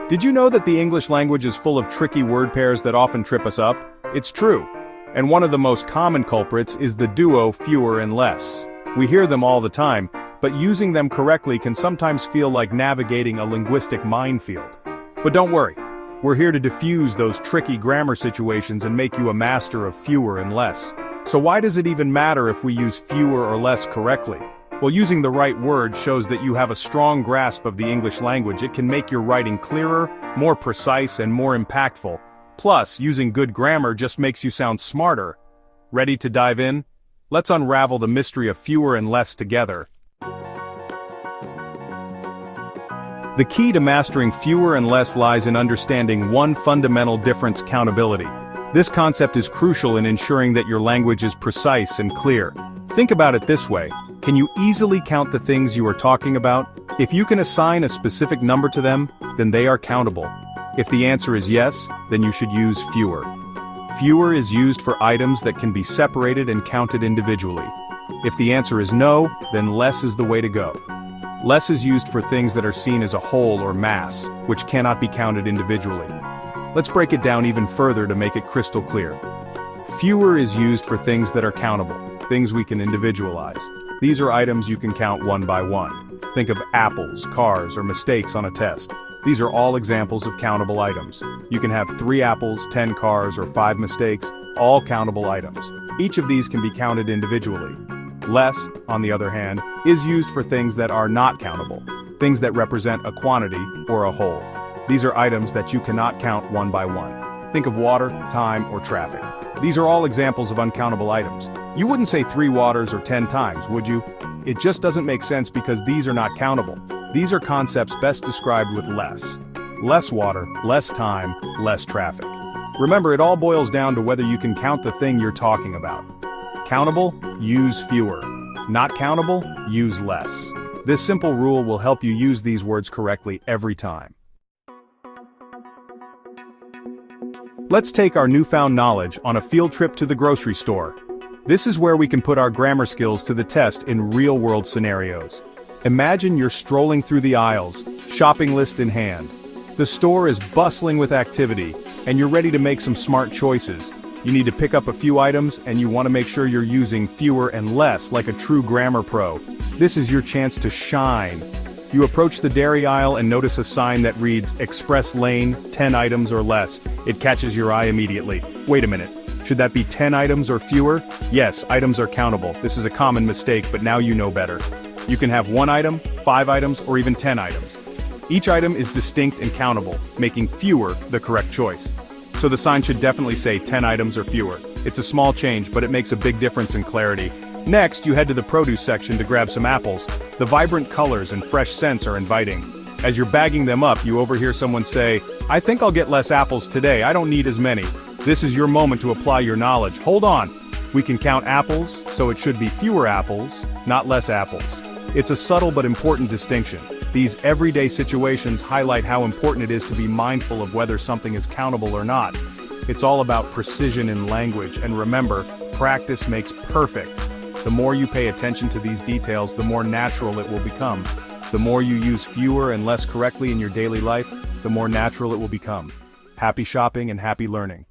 Did you know that the English language is full of tricky word pairs that often trip us up? It's true. And one of the most common culprits is the duo fewer and less. We hear them all the time, but using them correctly can sometimes feel like navigating a linguistic minefield. But don't worry, we're here to diffuse those tricky grammar situations and make you a master of fewer and less. So why does it even matter if we use fewer or less correctly? Well, using the right word shows that you have a strong grasp of the English language. It can make your writing clearer, more precise, and more impactful. Plus, using good grammar just makes you sound smarter. Ready to dive in? Let's unravel the mystery of fewer and less together. The key to mastering fewer and less lies in understanding one fundamental difference: countability. This concept is crucial in ensuring that your language is precise and clear. Think about it this way. Can you easily count the things you are talking about? If you can assign a specific number to them, then they are countable. If the answer is yes, then you should use fewer. Fewer is used for items that can be separated and counted individually. If the answer is no, then less is the way to go. Less is used for things that are seen as a whole or mass, which cannot be counted individually. Let's break it down even further to make it crystal clear. Fewer is used for things that are countable, things we can individualize. These are items you can count one by one. Think of apples, cars, or mistakes on a test. These are all examples of countable items. You can have 3 apples, 10 cars, or 5 mistakes, all countable items. Each of these can be counted individually. Less, on the other hand, is used for things that are not countable, things that represent a quantity or a whole. These are items that you cannot count one by one. Think of water, time, or traffic. These are all examples of uncountable items. You wouldn't say 3 waters or 10 times, would you? It just doesn't make sense because these are not countable. These are concepts best described with less. Less water, less time, less traffic. Remember, it all boils down to whether you can count the thing you're talking about. Countable? Use fewer. Not countable? Use less. This simple rule will help you use these words correctly every time. Let's take our newfound knowledge on a field trip to the grocery store. This is where we can put our grammar skills to the test in real-world scenarios. Imagine you're strolling through the aisles, shopping list in hand. The store is bustling with activity, and you're ready to make some smart choices. You need to pick up a few items, and you want to make sure you're using fewer and less like a true grammar pro. This is your chance to shine. You approach the dairy aisle and notice a sign that reads, "Express lane, 10 items or less." It catches your eye immediately. Wait a minute. Should that be 10 items or fewer? Yes, items are countable. This is a common mistake, but now you know better. You can have 1 item, 5 items, or even 10 items. Each item is distinct and countable, making fewer the correct choice. So the sign should definitely say 10 items or fewer. It's a small change, but it makes a big difference in clarity. Next, you head to the produce section to grab some apples. The vibrant colors and fresh scents are inviting. As you're bagging them up, you overhear someone say, "I think I'll get less apples today, I don't need as many." This is your moment to apply your knowledge. Hold on. We can count apples, so it should be fewer apples, not less apples. It's a subtle but important distinction. These everyday situations highlight how important it is to be mindful of whether something is countable or not. It's all about precision in language, and remember, practice makes perfect. The more you pay attention to these details, the more natural it will become. The more you use fewer and less correctly in your daily life, the more natural it will become. Happy shopping and happy learning.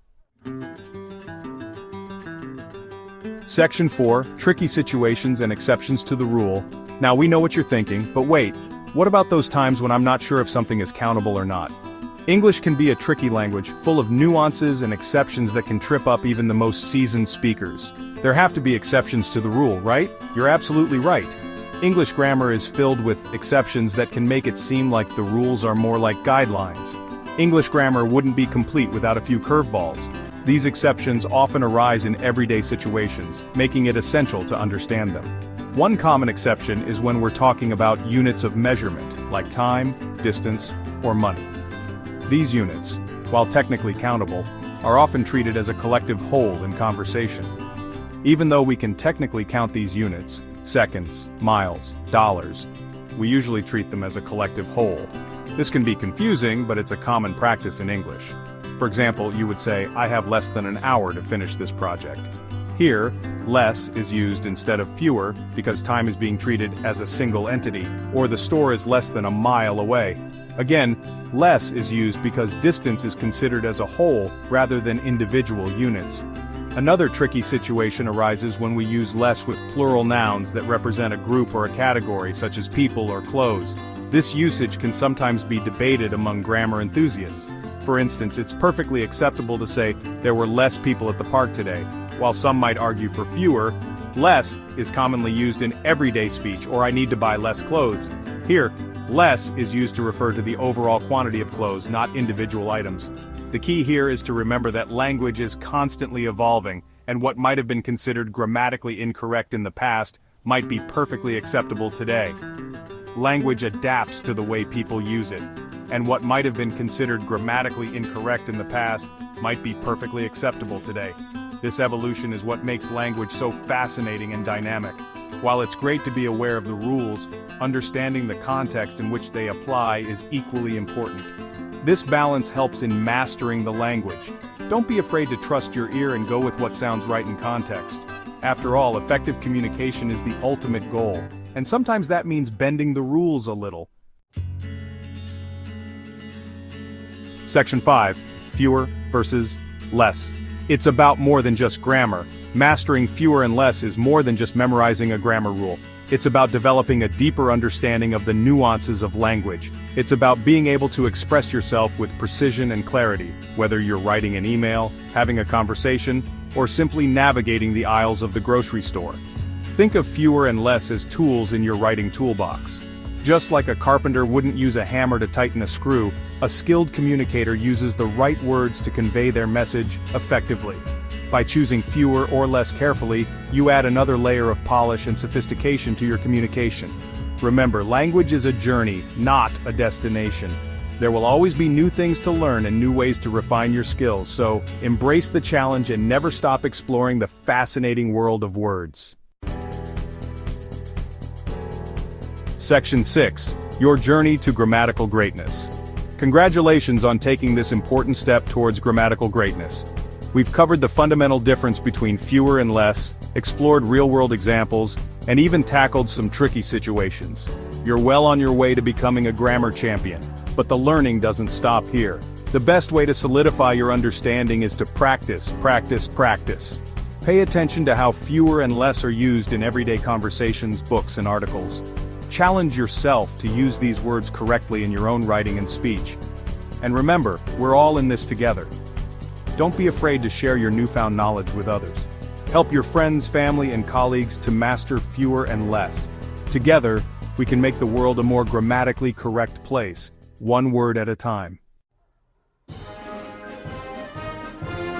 Section 4, Tricky Situations and Exceptions to the Rule. Now we know what you're thinking, but wait, what about those times when I'm not sure if something is countable or not? English can be a tricky language, full of nuances and exceptions that can trip up even the most seasoned speakers. There have to be exceptions to the rule, right? You're absolutely right. English grammar is filled with exceptions that can make it seem like the rules are more like guidelines. English grammar wouldn't be complete without a few curveballs. These exceptions often arise in everyday situations, making it essential to understand them. One common exception is when we're talking about units of measurement, like time, distance, or money. These units, while technically countable, are often treated as a collective whole in conversation. Even though we can technically count these units, seconds, miles, dollars, we usually treat them as a collective whole. This can be confusing, but it's a common practice in English. For example, you would say, "I have less than an hour to finish this project." Here, less is used instead of fewer because time is being treated as a single entity, or the store is less than a mile away. Again, less is used because distance is considered as a whole rather than individual units. Another tricky situation arises when we use less with plural nouns that represent a group or a category, such as people or clothes. This usage can sometimes be debated among grammar enthusiasts. For instance, it's perfectly acceptable to say, "There were less people at the park today." While some might argue for fewer, less is commonly used in everyday speech, or "I need to buy less clothes." Here, less is used to refer to the overall quantity of clothes, not individual items. The key here is to remember that language is constantly evolving, and what might have been considered grammatically incorrect in the past might be perfectly acceptable today. Language adapts to the way people use it, and what might have been considered grammatically incorrect in the past might be perfectly acceptable today. This evolution is what makes language so fascinating and dynamic. While it's great to be aware of the rules, understanding the context in which they apply is equally important. This balance helps in mastering the language. Don't be afraid to trust your ear and go with what sounds right in context. After all, effective communication is the ultimate goal, and sometimes that means bending the rules a little. Section 5. Fewer versus less. It's about more than just grammar. Mastering fewer and less is more than just memorizing a grammar rule. It's about developing a deeper understanding of the nuances of language. It's about being able to express yourself with precision and clarity, whether you're writing an email, having a conversation, or simply navigating the aisles of the grocery store. Think of fewer and less as tools in your writing toolbox. Just like a carpenter wouldn't use a hammer to tighten a screw, a skilled communicator uses the right words to convey their message effectively. By choosing fewer or less carefully, you add another layer of polish and sophistication to your communication. Remember, language is a journey, not a destination. There will always be new things to learn and new ways to refine your skills, so embrace the challenge and never stop exploring the fascinating world of words. Section 6. Your journey to grammatical greatness. Congratulations on taking this important step towards grammatical greatness. We've covered the fundamental difference between fewer and less, explored real-world examples, and even tackled some tricky situations. You're well on your way to becoming a grammar champion, but the learning doesn't stop here. The best way to solidify your understanding is to practice, practice, practice. Pay attention to how fewer and less are used in everyday conversations, books, and articles. Challenge yourself to use these words correctly in your own writing and speech. And remember, we're all in this together. Don't be afraid to share your newfound knowledge with others. Help your friends, family, and colleagues to master fewer and less. Together, we can make the world a more grammatically correct place, one word at a time.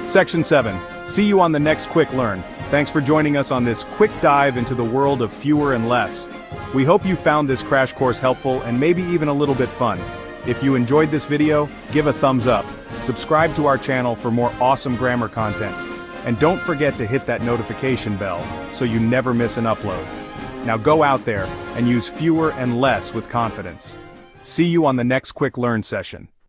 Section 7. See you on the next Quick Learn. Thanks for joining us on this quick dive into the world of fewer and less. We hope you found this crash course helpful and maybe even a little bit fun. If you enjoyed this video, give a thumbs up. Subscribe to our channel for more awesome grammar content. And don't forget to hit that notification bell so you never miss an upload. Now go out there and use fewer and less with confidence. See you on the next Quick Learn session.